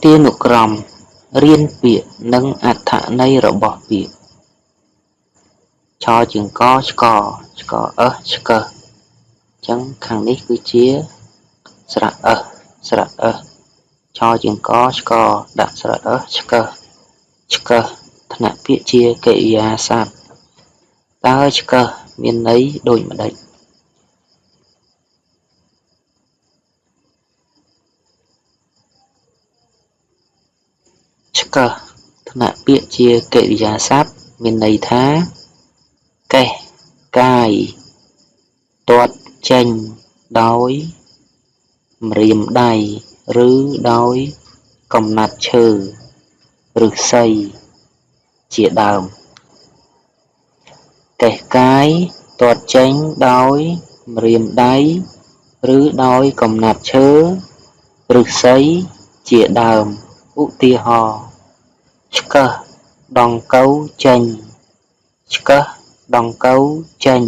ទានុក្រមរៀនពាក្យនិងអត្ថន័យរបស់ពាក្យឆជើងកឆ្កឆ្កអឹសឆ្កឹះអញ្ចឹងខាងនេះគឺជាស្រៈអឹសឆជើងកឆ្កដាក់ស្រៈអឹសឆ្កឹះឆ្កឹះថ្នាក់ពាក្យជាកិរិយាសព្ទតើឆ្កឹះមានន័យដូចម្ដេចឆ្កឹះថ្នាក់ពាក្យជាកិរិយាសព្ទមានន័យថាកេះកាយទាត់ចេញដោយម្រាមដៃឬដោយកំណាត់ឈើឫស្សីជាដើមកេះកាយទាត់ចេញដោយម្រាមដៃឬដោយកំណាត់ឈើឫស្សីជាដើមឧទាហរណ៍ឆ្កឹះដង្កូវចេញឆ្កឹះដង្កូវចេញ